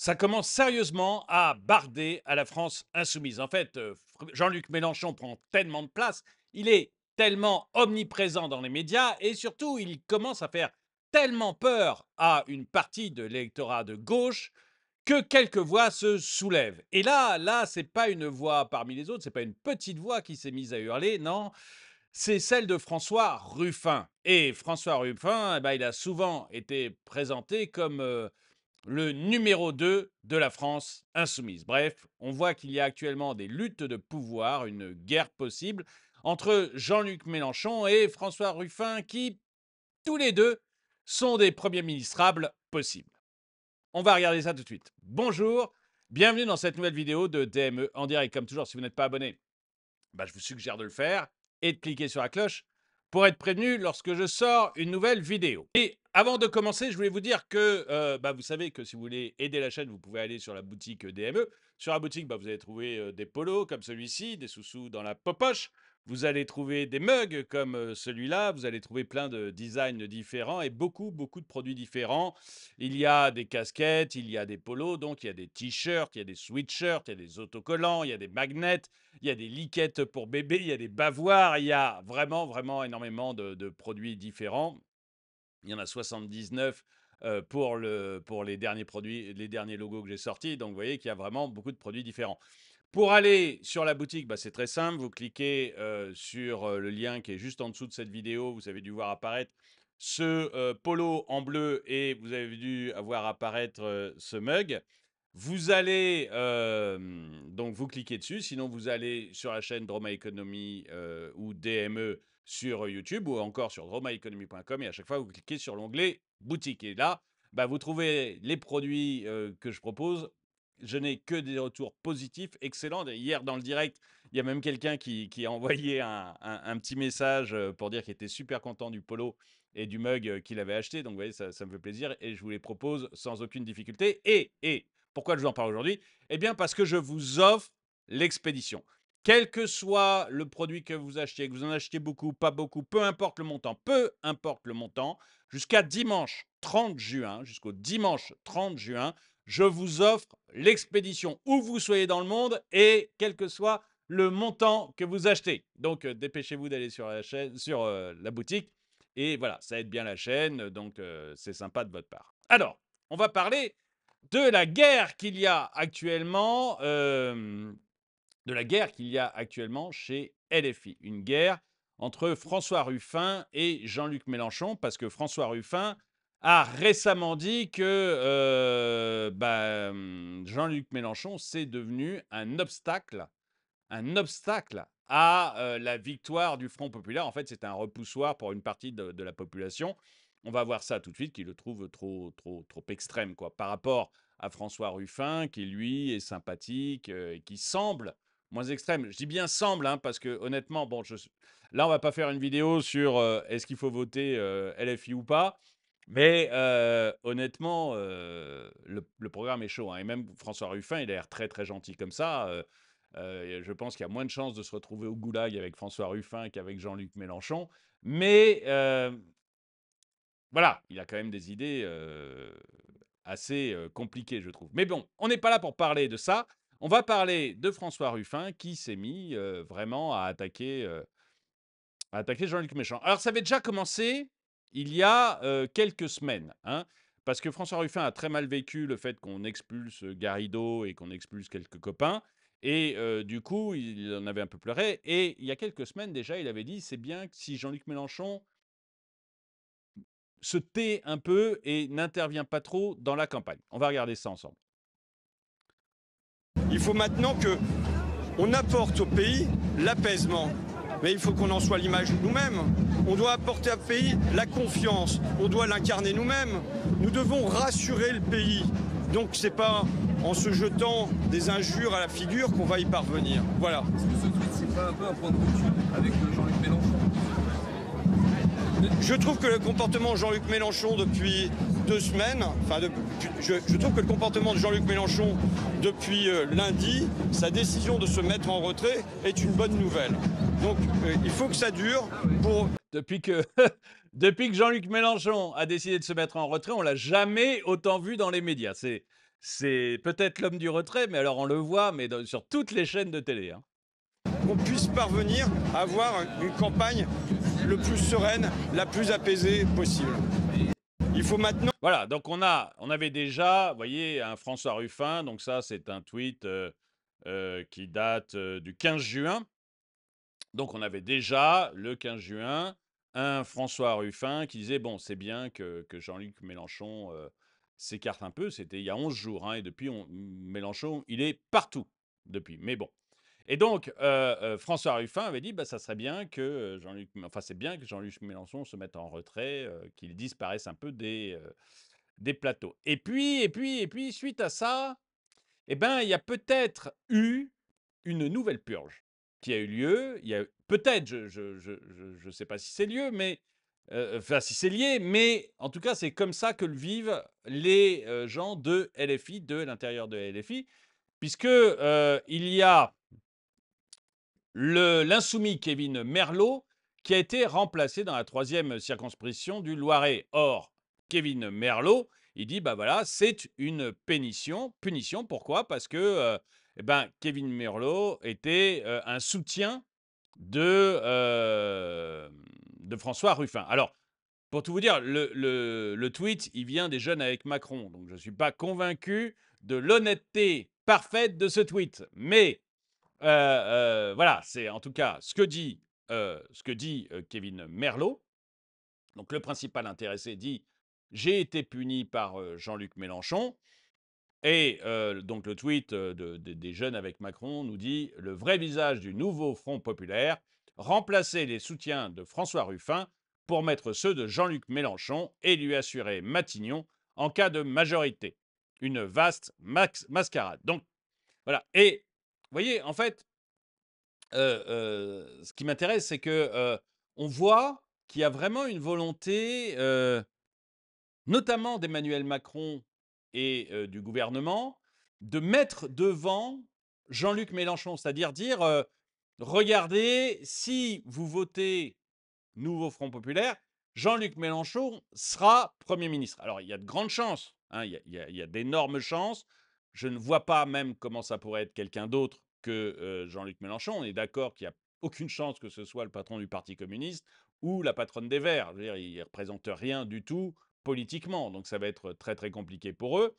Ça commence sérieusement à barder à la France insoumise. En fait, Jean-Luc Mélenchon prend tellement de place, il est tellement omniprésent dans les médias et surtout, il commence à faire tellement peur à une partie de l'électorat de gauche que quelques voix se soulèvent. Et là, c'est pas une voix parmi les autres, c'est pas une petite voix qui s'est mise à hurler, non, c'est celle de François Ruffin. Et François Ruffin, eh ben, il a souvent été présenté comme le numéro 2 de la France insoumise. Bref, on voit qu'il y a actuellement des luttes de pouvoir, une guerre possible entre Jean-Luc Mélenchon et François Ruffin qui, tous les deux, sont des premiers ministrables possibles. On va regarder ça tout de suite. Bonjour, bienvenue dans cette nouvelle vidéo de DME en direct. Comme toujours, si vous n'êtes pas abonné, je vous suggère de le faire et de cliquer sur la cloche pour être prévenu lorsque je sors une nouvelle vidéo. Et avant de commencer, je voulais vous dire que vous savez que si vous voulez aider la chaîne, vous pouvez aller sur la boutique DME. Sur la boutique, vous allez trouver des polos comme celui-ci, des sous-sous dans la poche. Vous allez trouver des mugs comme celui-là. Vous allez trouver plein de designs différents et beaucoup, beaucoup de produits différents. Il y a des casquettes, il y a des polos, donc il y a des t-shirts, il y a des sweatshirts, il y a des autocollants, il y a des magnets, il y a des liquettes pour bébé, il y a des bavoirs, il y a vraiment, vraiment énormément de produits différents. Il y en a 79 pour les derniers produits, les derniers logos que j'ai sortis. Donc, vous voyez qu'il y a vraiment beaucoup de produits différents. Pour aller sur la boutique, c'est très simple. Vous cliquez sur le lien qui est juste en dessous de cette vidéo. Vous avez dû voir apparaître ce polo en bleu et vous avez dû voir apparaître ce mug. Vous allez donc vous cliquez dessus, sinon vous allez sur la chaîne Droma Economy ou DME sur YouTube ou encore sur dromaeconomy.com et à chaque fois vous cliquez sur l'onglet boutique et là vous trouvez les produits que je propose. Je n'ai que des retours positifs, excellents. Hier dans le direct, il y a même quelqu'un qui a envoyé un petit message pour dire qu'il était super content du polo et du mug qu'il avait acheté. Donc vous voyez, ça me fait plaisir et je vous les propose sans aucune difficulté. Et pourquoi je vous en parle aujourd'hui? Eh bien, parce que je vous offre l'expédition. Quel que soit le produit que vous achetiez, que vous en achetiez beaucoup, pas beaucoup, peu importe le montant, jusqu'à dimanche 30 juin, jusqu'au dimanche 30 juin, je vous offre l'expédition où vous soyez dans le monde et quel que soit le montant que vous achetez. Donc, dépêchez-vous d'aller sur la chaîne, sur la boutique. Et voilà, ça aide bien la chaîne, donc c'est sympa de votre part. Alors, on va parler de la guerre qu'il y a actuellement, chez LFI. Une guerre entre François Ruffin et Jean-Luc Mélenchon, parce que François Ruffin a récemment dit que Jean-Luc Mélenchon, c'est devenu un obstacle à la victoire du Front populaire. En fait, c'est un repoussoir pour une partie de la population. On va voir ça tout de suite, qui le trouve trop, trop, trop extrême par rapport à François Ruffin, qui lui est sympathique et qui semble moins extrême. Je dis bien semble, hein, parce que honnêtement, là, on va pas faire une vidéo sur est-ce qu'il faut voter LFI ou pas. Mais honnêtement, le programme est chaud, hein, et même François Ruffin, il a l'air très, très gentil comme ça. Je pense qu'il y a moins de chances de se retrouver au goulag avec François Ruffin qu'avec Jean-Luc Mélenchon. Mais voilà, il a quand même des idées assez compliquées, je trouve. Mais bon, on n'est pas là pour parler de ça. On va parler de François Ruffin qui s'est mis vraiment à attaquer Jean-Luc Mélenchon. Alors, ça avait déjà commencé il y a quelques semaines, hein, parce que François Ruffin a très mal vécu le fait qu'on expulse Garrido et qu'on expulse quelques copains. Et du coup, il en avait un peu pleuré. Et il y a quelques semaines déjà, il avait dit c'est bien que si Jean-Luc Mélenchon se tait un peu et n'intervient pas trop dans la campagne. On va regarder ça ensemble. Il faut maintenant que on apporte au pays l'apaisement. Mais il faut qu'on en soit l'image nous-mêmes. On doit apporter au pays la confiance. On doit l'incarner nous-mêmes. Nous devons rassurer le pays. Donc c'est pas en se jetant des injures à la figure qu'on va y parvenir. Voilà. Est-ce que ce tweet, c'est pas un peu un point de rupture avec Jean-Luc Mélenchon? Je trouve que le comportement de Jean-Luc Mélenchon depuis 2 semaines, je trouve que le comportement de Jean-Luc Mélenchon depuis lundi, sa décision de se mettre en retrait est une bonne nouvelle. Donc il faut que ça dure pour... Depuis que, depuis que Jean-Luc Mélenchon a décidé de se mettre en retrait, on l'a jamais autant vu dans les médias. c'est peut-être l'homme du retrait, mais alors on le voit, mais sur toutes les chaînes de télé, hein. Qu'on puisse parvenir à avoir une campagne le plus sereine, la plus apaisée possible. Il faut maintenant... Voilà, donc on avait déjà, vous voyez, un François Ruffin, donc ça c'est un tweet qui date du 15 juin. Donc on avait déjà, le 15 juin, un François Ruffin qui disait, bon, c'est bien que Jean-Luc Mélenchon s'écarte un peu, c'était il y a 11 jours, hein, et depuis, Mélenchon, il est partout depuis, mais bon. Et donc, François Ruffin avait dit, bah, ça serait bien que enfin, c'est bien que Jean-Luc Mélenchon se mette en retrait, qu'il disparaisse un peu des plateaux. Et puis, suite à ça, eh ben, il y a peut-être eu une nouvelle purge qui a eu lieu. Il y a peut-être, je sais pas si c'est lieu, mais enfin si c'est lié, mais en tout cas c'est comme ça que le vivent les gens de LFI, de l'intérieur de LFI, puisque il y a l'insoumis Kevin Merlot qui a été remplacé dans la troisième circonscription du Loiret. Or, Kevin Merlot, il dit, bah voilà, c'est une punition. Pourquoi? Parce que eh ben, Kevin Merlot était un soutien de François Ruffin. Alors, pour tout vous dire, le tweet, il vient des Jeunes avec Macron. Donc, je ne suis pas convaincu de l'honnêteté parfaite de ce tweet. Mais voilà, c'est en tout cas ce que dit Kevin Merlot. Donc le principal intéressé dit: «J'ai été puni par Jean-Luc Mélenchon». Et donc le tweet des Jeunes avec Macron nous dit: «Le vrai visage du nouveau Front populaire, remplacer les soutiens de François Ruffin pour mettre ceux de Jean-Luc Mélenchon et lui assurer Matignon en cas de majorité. Une vaste mascarade». Donc voilà. Et vous voyez, en fait, ce qui m'intéresse, c'est que on voit qu'il y a vraiment une volonté, notamment d'Emmanuel Macron et du gouvernement, de mettre devant Jean-Luc Mélenchon. C'est-à-dire dire, regardez, si vous votez Nouveau Front populaire, Jean-Luc Mélenchon sera Premier ministre. Alors, il y a de grandes chances, hein, il y a d'énormes chances. Je ne vois pas même comment ça pourrait être quelqu'un d'autre que Jean-Luc Mélenchon. On est d'accord qu'il n'y a aucune chance que ce soit le patron du Parti communiste ou la patronne des Verts. Je veux dire, ils ne représentent rien du tout politiquement. Donc, ça va être très, très compliqué pour eux.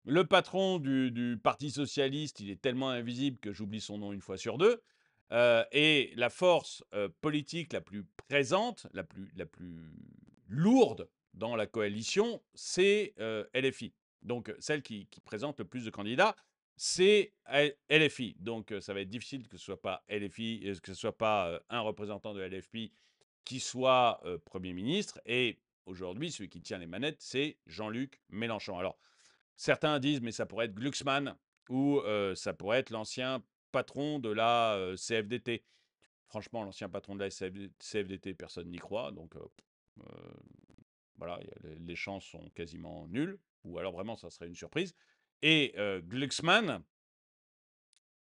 Le patron du Parti socialiste, il est tellement invisible que j'oublie son nom une fois sur deux. Et la force politique la plus présente, la plus lourde dans la coalition, c'est LFI. Donc celle qui présente le plus de candidats, c'est LFI. Donc ça va être difficile que ce soit pas LFI, que ce soit pas un représentant de LFI qui soit Premier ministre. Et aujourd'hui, celui qui tient les manettes, c'est Jean-Luc Mélenchon. Alors, certains disent, mais ça pourrait être Glucksmann ou ça pourrait être l'ancien patron de la CFDT. Franchement, l'ancien patron de la CFDT, personne n'y croit. Donc, voilà, les chances sont quasiment nulles. Ou alors, vraiment, ça serait une surprise. Et Glucksmann,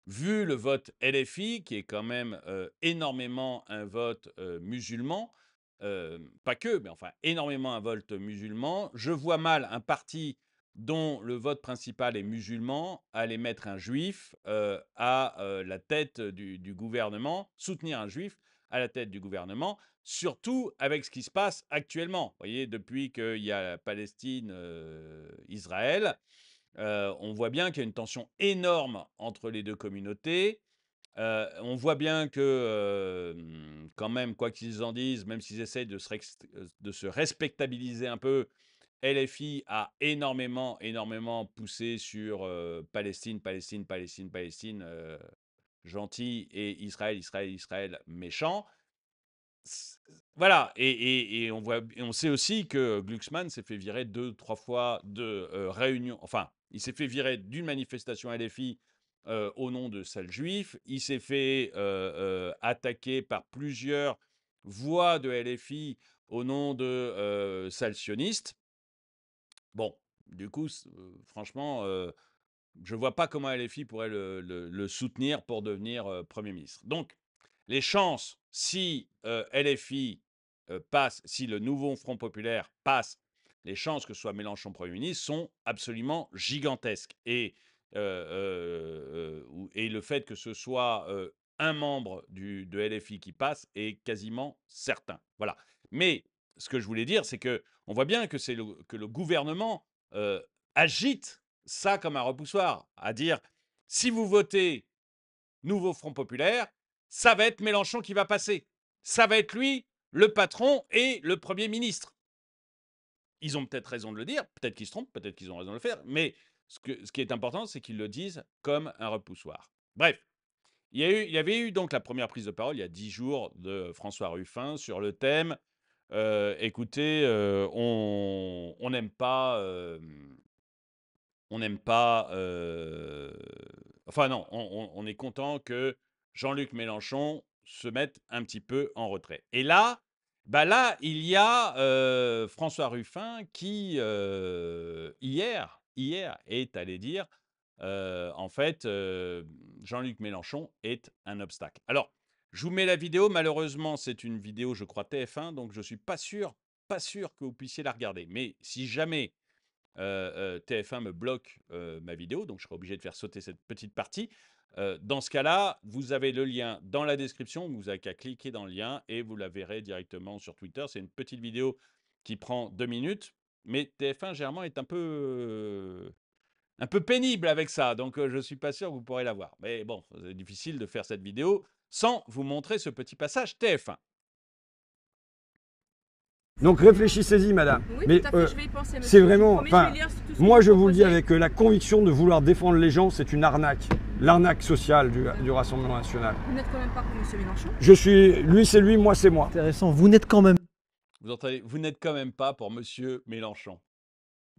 vu le vote LFI, qui est quand même énormément un vote musulman, pas que, mais enfin énormément un vote musulman, je vois mal un parti dont le vote principal est musulman aller mettre un juif à la tête du gouvernement, soutenir un juif à la tête du gouvernement, surtout avec ce qui se passe actuellement. Vous voyez, depuis qu'il y a la Palestine-Israël, on voit bien qu'il y a une tension énorme entre les deux communautés. On voit bien que, quand même, quoi qu'ils en disent, même s'ils essayent de se respectabiliser un peu, LFI a énormément, énormément poussé sur Palestine, Palestine, Palestine, Palestine, gentil, et Israël, Israël, Israël, méchant. Voilà, et on sait aussi que Glucksmann s'est fait virer 2, 3 fois de réunions. Enfin, il s'est fait virer d'une manifestation LFI au nom de sales juifs. Il s'est fait attaquer par plusieurs voix de LFI au nom de sales sionistes. Bon, du coup, franchement, je ne vois pas comment LFI pourrait le soutenir pour devenir Premier ministre. Donc, les chances, si LFI passe, si le nouveau Front populaire passe les chances que ce soit Mélenchon Premier ministre sont absolument gigantesques. Et le fait que ce soit un membre de LFI qui passe est quasiment certain. Voilà. Mais ce que je voulais dire, c'est que on voit bien que que le gouvernement agite ça comme un repoussoir, à dire si vous votez Nouveau Front Populaire, ça va être Mélenchon qui va passer. Ça va être lui, le patron et le Premier ministre. Ils ont peut-être raison de le dire, peut-être qu'ils se trompent, peut-être qu'ils ont raison de le faire, mais ce qui est important, c'est qu'ils le disent comme un repoussoir. Bref, il y avait eu donc la première prise de parole il y a 10 jours de François Ruffin sur le thème écoutez, on n'aime pas, enfin non, on est content que Jean-Luc Mélenchon se mette un petit peu en retrait. Et là, bah là, il y a François Ruffin qui, hier est allé dire, en fait, Jean-Luc Mélenchon est un obstacle. Alors, je vous mets la vidéo. Malheureusement, c'est une vidéo, je crois, TF1, donc je ne suis pas sûr que vous puissiez la regarder. Mais si jamais TF1 me bloque ma vidéo, donc je serai obligé de faire sauter cette petite partie. Dans ce cas-là, vous avez le lien dans la description, vous n'avez qu'à cliquer dans le lien et vous la verrez directement sur Twitter. C'est une petite vidéo qui prend 2 minutes, mais TF1 généralement est un peu pénible avec ça, donc je ne suis pas sûr que vous pourrez la voir. Mais bon, c'est difficile de faire cette vidéo sans vous montrer ce petit passage TF1. Donc réfléchissez-y, madame. Oui, mais tout à fait, je vais y penser, monsieur. c'est vraiment. Je vais lire tout ce Moi, que je vous vous le dis proposez. avec la conviction de vouloir défendre les gens, c'est une arnaque. L'arnaque sociale du Rassemblement national. Vous n'êtes quand même pas pour monsieur Mélenchon. Je suis. Lui, c'est lui, moi, c'est moi. Intéressant, vous n'êtes quand même Vous entendez, vous n'êtes quand même pas pour monsieur Mélenchon.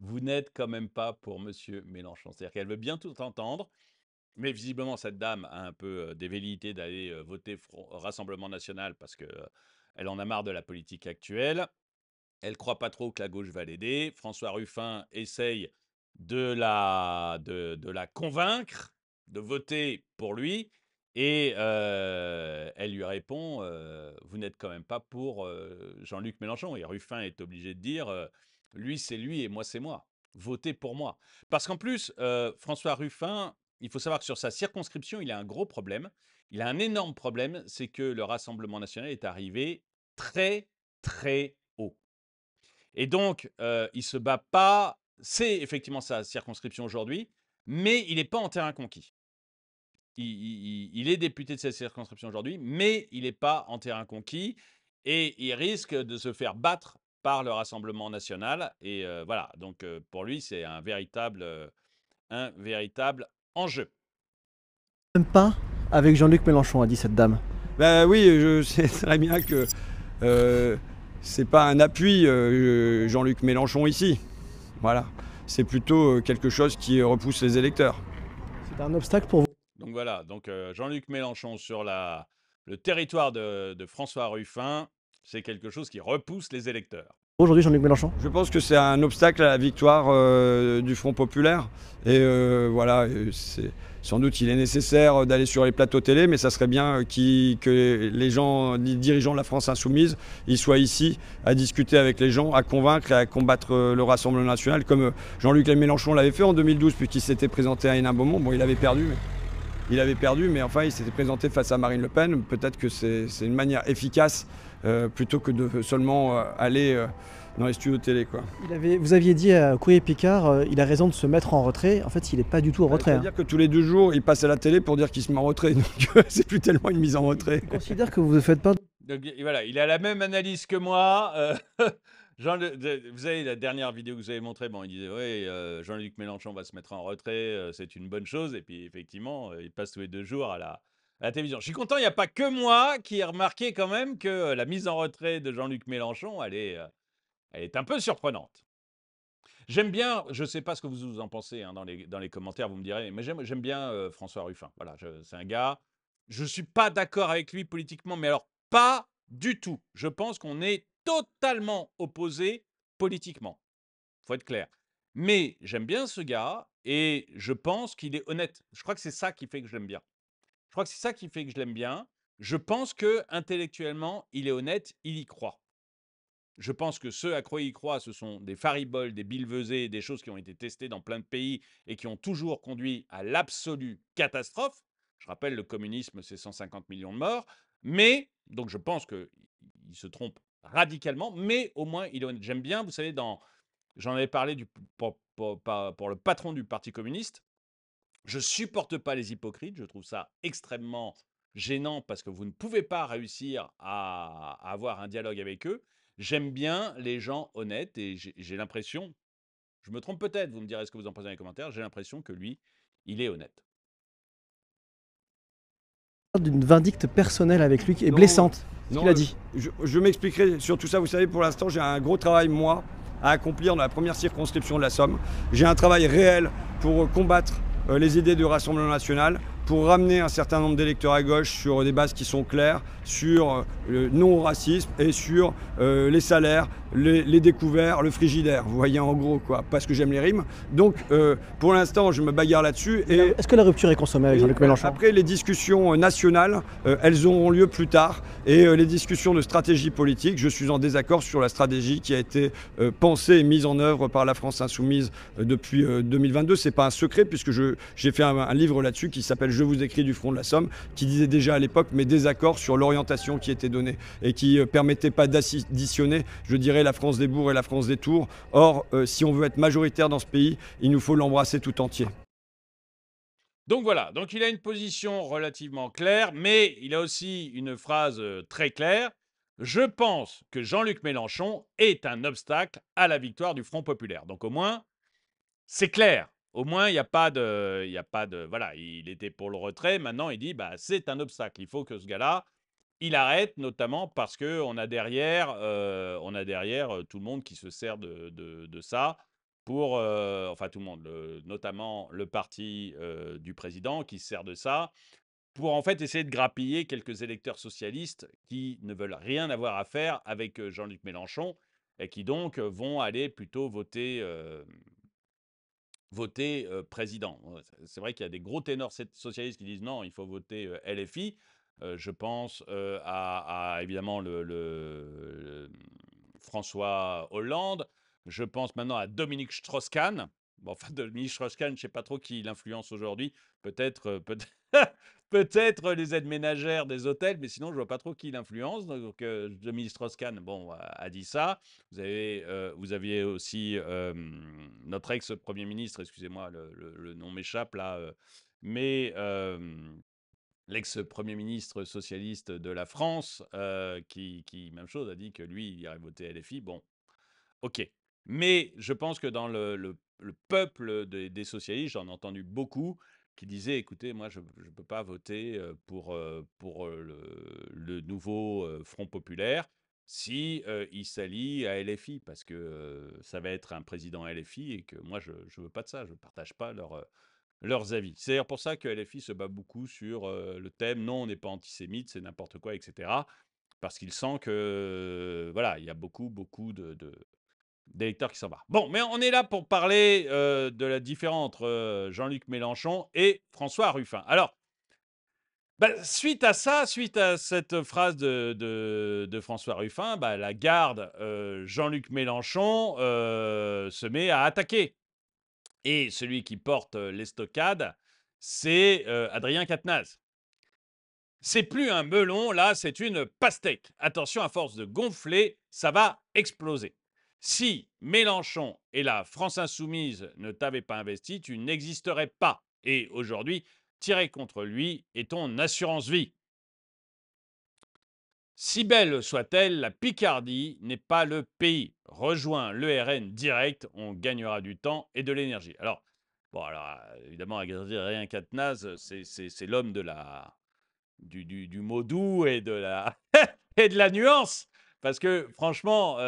Vous n'êtes quand même pas pour monsieur Mélenchon. C'est-à-dire qu'elle veut bien tout entendre, mais visiblement, cette dame a un peu des velléités d'aller voter Rassemblement national parce qu'elle en a marre de la politique actuelle. Elle ne croit pas trop que la gauche va l'aider. François Ruffin essaye de la convaincre de voter pour lui. Et elle lui répond vous n'êtes quand même pas pour Jean-Luc Mélenchon. Et Ruffin est obligé de dire lui, c'est lui et moi, c'est moi. Votez pour moi. Parce qu'en plus, François Ruffin, il faut savoir que sur sa circonscription, il a un gros problème. Il a un énorme problème, c'est que le Rassemblement national est arrivé très, très haut. Et donc, il ne se bat pas. C'est effectivement sa circonscription aujourd'hui, mais il n'est pas en terrain conquis. Il est député de cette circonscription aujourd'hui, mais il n'est pas en terrain conquis et il risque de se faire battre par le Rassemblement national. Et voilà, donc pour lui, c'est un véritable enjeu. même pas avec Jean-Luc Mélenchon, a dit cette dame. Ben oui, je sais très bien que c'est pas un appui Jean-Luc Mélenchon ici. Voilà. C'est plutôt quelque chose qui repousse les électeurs. C'est un obstacle pour vous. Donc voilà, donc Jean-Luc Mélenchon sur le territoire de François Ruffin, c'est quelque chose qui repousse les électeurs. Aujourd'hui, Jean-Luc Mélenchon. Je pense que c'est un obstacle à la victoire du Front populaire. Et voilà, sans doute il est nécessaire d'aller sur les plateaux télé, mais ça serait bien que les dirigeants de la France insoumise, ils soient ici à discuter avec les gens, à convaincre et à combattre le Rassemblement national, comme Jean-Luc Mélenchon l'avait fait en 2012, puisqu'il s'était présenté à Hénin-Beaumont. Bon, il avait perdu, mais enfin, il s'était présenté face à Marine Le Pen. Peut-être que c'est une manière efficace plutôt que de seulement aller dans les studios de télé, quoi. Vous aviez dit à Courrier Picard, il a raison de se mettre en retrait. En fait, il n'est pas du tout en retrait. C'est-à-dire que tous les 2 jours, il passe à la télé pour dire qu'il se met en retrait. Donc c'est plus tellement une mise en retrait. Je considère que vous ne faites pas. Donc voilà, il a la même analyse que moi. Vous savez, la dernière vidéo que vous avez montrée, bon, il disait oui, Jean-Luc Mélenchon va se mettre en retrait, c'est une bonne chose. Et puis effectivement, il passe tous les 2 jours à la télévision. Je suis content, il n'y a pas que moi qui ai remarqué quand même que la mise en retrait de Jean-Luc Mélenchon, elle est un peu surprenante. J'aime bien, je ne sais pas ce que vous en pensez hein, dans les commentaires, vous me direz, mais j'aime bien François Ruffin. Voilà, c'est un gars, je ne suis pas d'accord avec lui politiquement, mais alors pas du tout. Je pense qu'on est totalement opposés politiquement. Il faut être clair. Mais j'aime bien ce gars et je pense qu'il est honnête. Je crois que c'est ça qui fait que je l'aime bien. Je crois que c'est ça qui fait que je l'aime bien. Je pense que intellectuellement, il est honnête, il y croit. Je pense que ceux à quoi ils croient, ce sont des fariboles, des billevesées, des choses qui ont été testées dans plein de pays et qui ont toujours conduit à l'absolue catastrophe. Je rappelle, le communisme, c'est 150 millions de morts. Mais, donc je pense qu'il se trompe radicalement, mais au moins il est honnête. J'aime bien, vous savez, j'en avais parlé pour le patron du Parti communiste. Je supporte pas les hypocrites, je trouve ça extrêmement gênant parce que vous ne pouvez pas réussir à avoir un dialogue avec eux. J'aime bien les gens honnêtes et j'ai l'impression, je me trompe peut-être, vous me direz ce que vous en pensez dans les commentaires, j'ai l'impression que lui, il est honnête. D'une vindicte personnelle avec lui qui est Non, blessante, ce non, qu'il a dit. je m'expliquerai sur tout ça. Vous savez, pour l'instant, j'ai un gros travail, moi, à accomplir dans la première circonscription de la Somme. J'ai un travail réel pour combattre les idées du Rassemblement national, pour ramener un certain nombre d'électeurs à gauche sur des bases qui sont claires, sur le non-racisme et sur les salaires, les découverts, le frigidaire. Vous voyez en gros quoi, parce que j'aime les rimes. Donc pour l'instant, je me bagarre là-dessus. Est-ce que la rupture est consommée avec Jean-Luc Mélenchon? Après, les discussions nationales, elles auront lieu plus tard. Et les discussions de stratégie politique, je suis en désaccord sur la stratégie qui a été pensée et mise en œuvre par la France Insoumise depuis 2022. C'est pas un secret puisque j'ai fait un livre là-dessus qui s'appelle Je vous écris du front de la Somme, qui disait déjà à l'époque mes désaccords sur l'orientation qui était donnée et qui permettait pas d'additionner, je dirais, la France des bourgs et la France des tours. Or, si on veut être majoritaire dans ce pays, il nous faut l'embrasser tout entier. Donc voilà, donc il a une position relativement claire, mais il a aussi une phrase très claire. Je pense que Jean-Luc Mélenchon est un obstacle à la victoire du Front populaire. Donc au moins, c'est clair. Au moins, il n'y a pas de, voilà, il était pour le retrait. Maintenant, il dit, bah, c'est un obstacle. Il faut que ce gars-là, il arrête, notamment parce qu'on a derrière, tout le monde qui se sert de ça pour, enfin tout le monde, notamment le parti du président qui se sert de ça pour en fait essayer de grappiller quelques électeurs socialistes qui ne veulent rien avoir à faire avec Jean-Luc Mélenchon et qui donc vont aller plutôt voter président. C'est vrai qu'il y a des gros ténors socialistes qui disent non, il faut voter LFI. Je pense évidemment François Hollande. Je pense maintenant à Dominique Strauss-Kahn. Bon, enfin, Dominique Strauss-Kahn, je ne sais pas trop qui l'influence aujourd'hui. Peut-être peut-être les aides ménagères des hôtels, mais sinon, je ne vois pas trop qui l'influence. Donc, Dominique Strauss-Kahn bon, a dit ça. Vous aviez aussi notre ex-premier ministre, excusez-moi, le nom m'échappe là, mais l'ex-premier ministre socialiste de la France, qui, même chose, a dit que lui, il irait voter LFI. Bon, ok. Mais je pense que dans le peuple des socialistes, j'en ai entendu beaucoup qui disaient, écoutez, moi, je ne peux pas voter pour le nouveau Front populaire si il s'allie à LFI, parce que ça va être un président LFI et que moi, je ne veux pas de ça, je ne partage pas leurs avis. C'est d'ailleurs pour ça que LFI se bat beaucoup sur le thème non, on n'est pas antisémite, c'est n'importe quoi, etc. Parce qu'il sent que voilà, il y a beaucoup d'électeurs qui s'en battent. Bon, mais on est là pour parler de la différence entre Jean-Luc Mélenchon et François Ruffin. Alors, suite à cette phrase de François Ruffin, la garde Jean-Luc Mélenchon se met à attaquer. Et celui qui porte l'estocade, c'est Adrien Quatennens. C'est plus un melon, là, c'est une pastèque. Attention, à force de gonfler, ça va exploser. Si Mélenchon et la France insoumise ne t'avaient pas investi, tu n'existerais pas. Et aujourd'hui, tirer contre lui est ton assurance vie. Si belle soit-elle, la Picardie n'est pas le pays. Rejoins le RN direct, on gagnera du temps et de l'énergie. Alors, bon, alors évidemment, Adrien Quatennens, c'est l'homme du mot doux et de la, et de la nuance. Parce que franchement,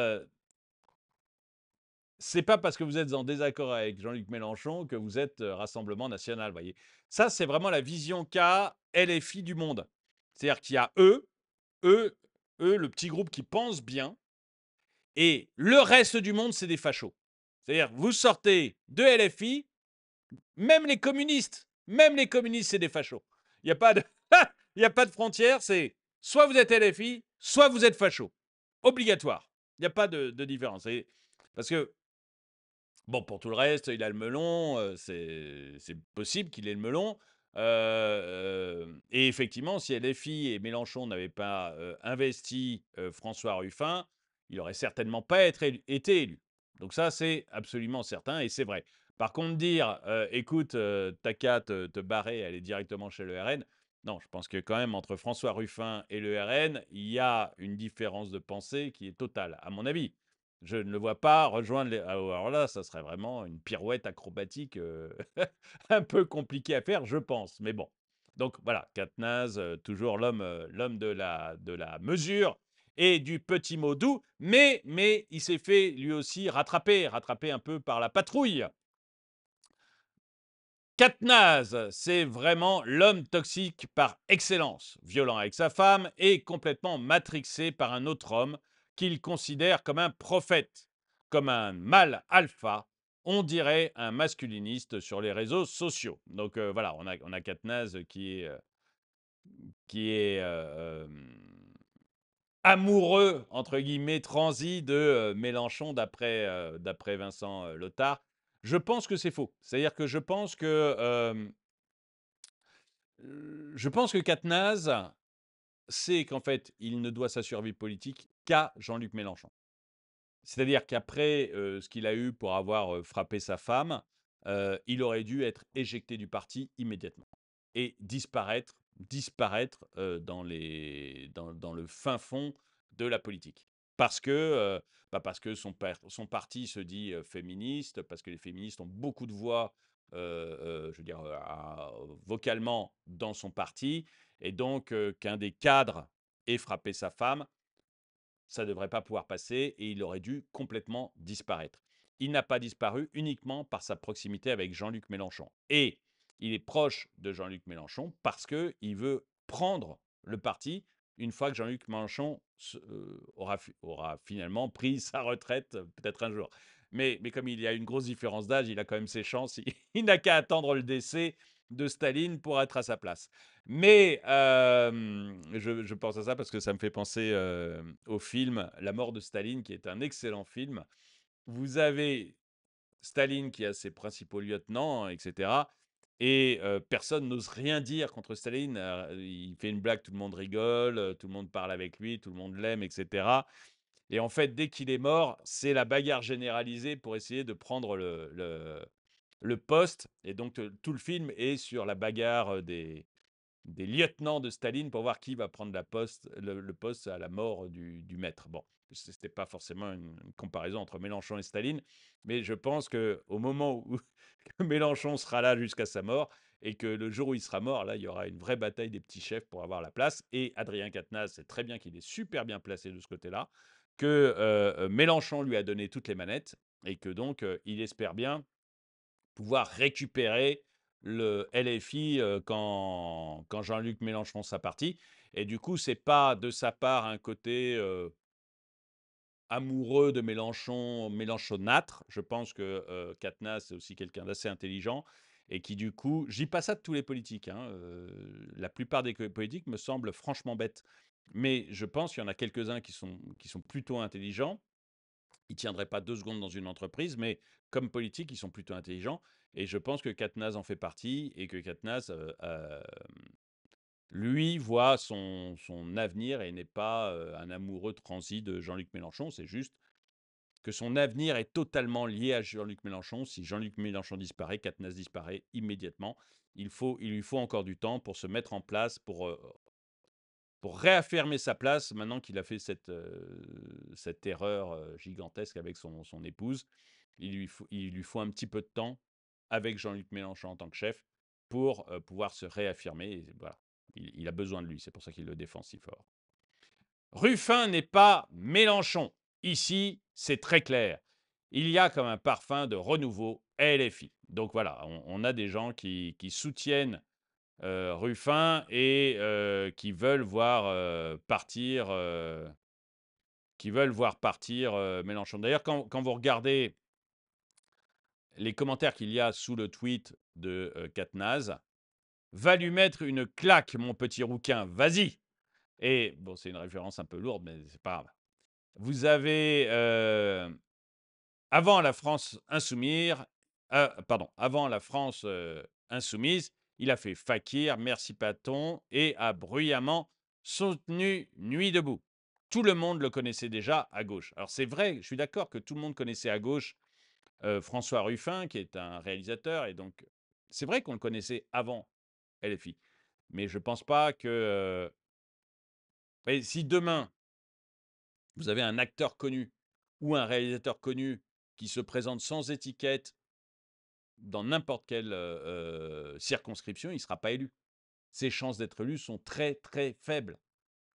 c'est pas parce que vous êtes en désaccord avec Jean-Luc Mélenchon que vous êtes Rassemblement national. Voyez. Ça, c'est vraiment la vision qu'a LFI du monde. C'est-à-dire qu'il y a eux, le petit groupe qui pense bien, et le reste du monde, c'est des fachos. C'est-à-dire, vous sortez de LFI, même les communistes, c'est des fachos. Il n'y a pas de, il y a pas de frontière, c'est soit vous êtes LFI, soit vous êtes facho. Obligatoire. Il y a pas de différence et parce que, bon, pour tout le reste, il a le melon, c'est possible qu'il ait le melon, et effectivement, si LFI et Mélenchon n'avaient pas, investi, François Ruffin, il aurait certainement pas été élu. Donc ça, c'est absolument certain et c'est vrai. Par contre dire, «Écoute, tu qu'à te barrer, aller directement chez le RN», non, je pense que quand même entre François Ruffin et le RN, il y a une différence de pensée qui est totale, à mon avis. Je ne le vois pas rejoindre les alors là, ça serait vraiment une pirouette acrobatique, un peu compliquée à faire, je pense, mais bon. Donc voilà, Quatennaz, toujours l'homme de la mesure et du petit mot doux, mais il s'est fait lui aussi rattraper un peu par la patrouille. Quatennaz, c'est vraiment l'homme toxique par excellence, violent avec sa femme et complètement matrixé par un autre homme qu'il considère comme un prophète, comme un mâle alpha, on dirait un masculiniste sur les réseaux sociaux. Donc voilà, on a Quatennaz qui est amoureux, entre guillemets, transi de Mélenchon d'après Vincent Lottard. Je pense que c'est faux. C'est-à-dire que je pense que Quatennaz sait qu'en fait, il ne doit sa survie politique qu'à Jean-Luc Mélenchon. C'est-à-dire qu'après ce qu'il a eu pour avoir frappé sa femme, il aurait dû être éjecté du parti immédiatement et disparaître dans le fin fond de la politique. Parce que son parti se dit féministe, parce que les féministes ont beaucoup de voix, je veux dire, vocalement dans son parti, et donc qu'un des cadres ait frappé sa femme, ça ne devrait pas pouvoir passer et il aurait dû complètement disparaître. Il n'a pas disparu uniquement par sa proximité avec Jean-Luc Mélenchon. Et il est proche de Jean-Luc Mélenchon parce qu'il veut prendre le parti une fois que Jean-Luc Mélenchon aura finalement pris sa retraite, peut-être un jour. Mais comme il y a une grosse différence d'âge, il a quand même ses chances. Il n'a qu'à attendre le décès de Staline pour être à sa place. Mais je pense à ça parce que ça me fait penser au film La mort de Staline, qui est un excellent film. Vous avez Staline qui a ses principaux lieutenants, etc. Et personne n'ose rien dire contre Staline. Il fait une blague, tout le monde rigole, tout le monde parle avec lui, tout le monde l'aime, etc. Et en fait, dès qu'il est mort, c'est la bagarre généralisée pour essayer de prendre le poste. Et donc, tout le film est sur la bagarre des lieutenants de Staline pour voir qui va prendre le poste à la mort du maître. Bon, ce n'était pas forcément une comparaison entre Mélenchon et Staline, mais je pense qu'au moment où Mélenchon sera là jusqu'à sa mort, et que le jour où il sera mort, là, il y aura une vraie bataille des petits chefs pour avoir la place. Et Adrien Quatennaz, c'est très bien qu'il est super bien placé de ce côté-là, que Mélenchon lui a donné toutes les manettes, et que donc il espère bien pouvoir récupérer le LFI quand Jean-Luc Mélenchon sera parti. Et du coup, c'est pas de sa part un côté amoureux de Mélenchon, Mélenchonâtre. Je pense que Quatennaz, c'est aussi quelqu'un d'assez intelligent et qui, du coup, je dis pas ça de tous les politiques, hein, la plupart des politiques me semblent franchement bêtes. Mais je pense qu'il y en a quelques-uns qui sont plutôt intelligents. Ils tiendraient pas 2 secondes dans une entreprise, mais comme politique, ils sont plutôt intelligents. Et je pense que Quatennaz en fait partie et que Quatennaz, lui, voit son avenir et n'est pas un amoureux transi de Jean-Luc Mélenchon. C'est juste que son avenir est totalement lié à Jean-Luc Mélenchon. Si Jean-Luc Mélenchon disparaît, Quatennaz disparaît immédiatement. Il lui faut encore du temps pour se mettre en place, pour réaffirmer sa place maintenant qu'il a fait cette erreur gigantesque avec son épouse. Il lui faut un petit peu de temps avec Jean-Luc Mélenchon en tant que chef pour pouvoir se réaffirmer. Et voilà, il a besoin de lui, c'est pour ça qu'il le défend si fort. Ruffin n'est pas Mélenchon. Ici, c'est très clair. Il y a comme un parfum de renouveau LFI. Donc voilà, on a des gens qui soutiennent Ruffin et qui veulent voir partir Mélenchon. D'ailleurs, quand vous regardez les commentaires qu'il y a sous le tweet de Quatennaz, va lui mettre une claque, mon petit rouquin, vas-y. Et bon, c'est une référence un peu lourde, mais c'est pas grave. vous avez, avant la France insoumise, avant la France, insoumise, il a fait fakir, merci patron et a bruyamment soutenu Nuit debout. Tout le monde le connaissait déjà à gauche. Alors c'est vrai, je suis d'accord que tout le monde connaissait à gauche, François Ruffin qui est un réalisateur et donc c'est vrai qu'on le connaissait avant LFI. Mais je pense pas que, et si demain vous avez un acteur connu ou un réalisateur connu qui se présente sans étiquette dans n'importe quelle, circonscription, il ne sera pas élu. Ses chances d'être élu sont très, très faibles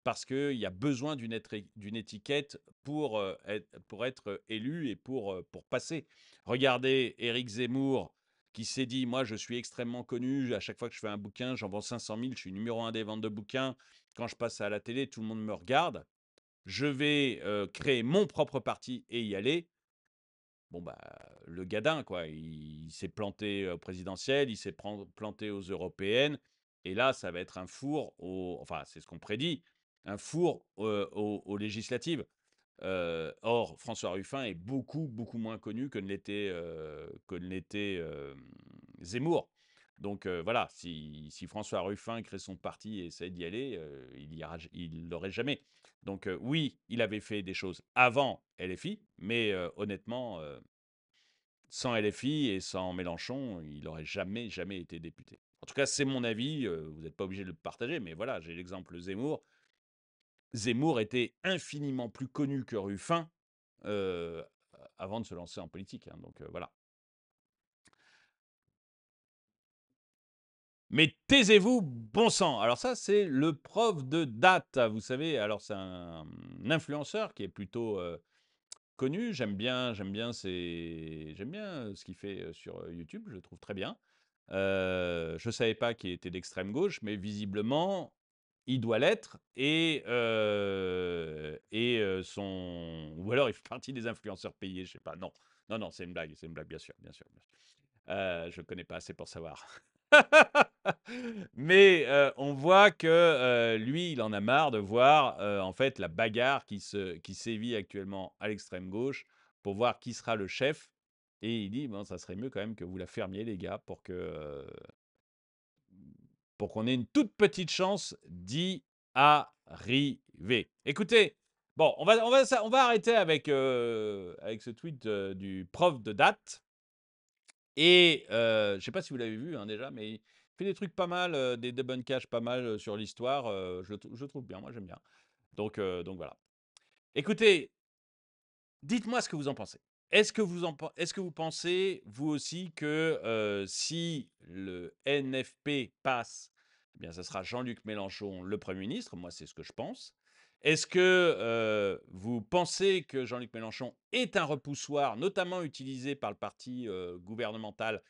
parce qu'il y a besoin d'une étiquette pour être élu et pour passer. Regardez Éric Zemmour qui s'est dit: «Moi, je suis extrêmement connu, à chaque fois que je fais un bouquin, j'en vends 500 000, je suis numéro un des ventes de bouquins. Quand je passe à la télé, tout le monde me regarde. Je vais, créer mon propre parti et y aller». Bon, bah, le gadin, quoi. Il s'est planté au présidentiel, il s'est planté aux européennes. Et là, ça va être un four enfin, c'est ce qu'on prédit, un four aux législatives. Or, François Ruffin est beaucoup, beaucoup moins connu que ne l'était Zemmour. Donc voilà, si François Ruffin crée son parti et essaie d'y aller, il l'aurait jamais. Donc oui, il avait fait des choses avant LFI, mais honnêtement, sans LFI et sans Mélenchon, il n'aurait jamais, jamais été député. En tout cas, c'est mon avis, vous n'êtes pas obligé de le partager, mais voilà, j'ai l'exemple Zemmour. Zemmour était infiniment plus connu que Ruffin avant de se lancer en politique, hein, donc voilà. Mais taisez-vous, bon sang! Alors ça, c'est le prof de date, vous savez. Alors c'est un influenceur qui est plutôt connu. J'aime bien ce qu'il fait sur YouTube. Je le trouve très bien. Je ne savais pas qu'il était d'extrême gauche, mais visiblement, il doit l'être. Ou alors il fait partie des influenceurs payés. Je sais pas. Non, non, non, c'est une blague, bien sûr, bien sûr, bien sûr. Je ne connais pas assez pour savoir. Mais on voit que lui, il en a marre de voir en fait la bagarre qui sévit actuellement à l'extrême gauche pour voir qui sera le chef. Et il dit, bon, ça serait mieux quand même que vous la fermiez, les gars, pour qu'on ait une toute petite chance d'y arriver. Écoutez, bon, on va arrêter avec ce tweet du prof de date. Et je ne sais pas si vous l'avez vu hein, déjà, mais il fait des trucs pas mal, des débunkages pas mal sur l'histoire. Je trouve bien, moi j'aime bien. Donc voilà. Écoutez, dites-moi ce que vous en pensez. Est-ce que vous pensez, vous aussi, que si le NFP passe, eh bien, ça sera Jean-Luc Mélenchon le Premier ministre? Moi, c'est ce que je pense. Est-ce que vous pensez que Jean-Luc Mélenchon est un repoussoir, notamment utilisé par le parti gouvernemental,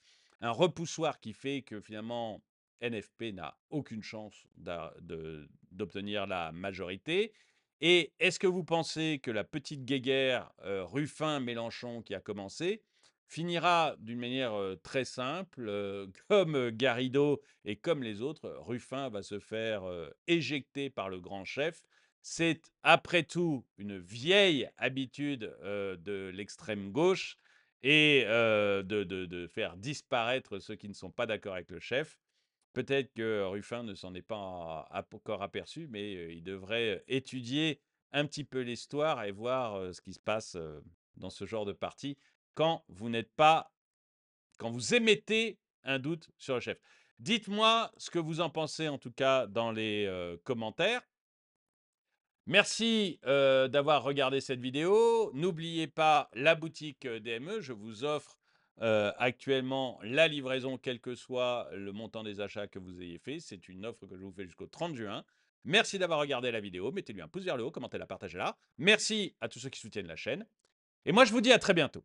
un repoussoir qui fait que finalement NFP n'a aucune chance d'obtenir la majorité? Et est-ce que vous pensez que la petite guéguerre Ruffin-Mélenchon qui a commencé finira d'une manière très simple, comme Garrido et comme les autres, Ruffin va se faire éjecter par le grand chef. C'est après tout une vieille habitude de l'extrême gauche et de faire disparaître ceux qui ne sont pas d'accord avec le chef. Peut-être que Ruffin ne s'en est pas encore aperçu, mais il devrait étudier un petit peu l'histoire et voir ce qui se passe dans ce genre de parti quand quand vous émettez un doute sur le chef. Dites-moi ce que vous en pensez en tout cas dans les commentaires. Merci d'avoir regardé cette vidéo. N'oubliez pas la boutique DME. Je vous offre actuellement la livraison, quel que soit le montant des achats que vous ayez fait. C'est une offre que je vous fais jusqu'au 30 juin. Merci d'avoir regardé la vidéo. Mettez-lui un pouce vers le haut, commentez-la, partagez-la. Merci à tous ceux qui soutiennent la chaîne. Et moi, je vous dis à très bientôt.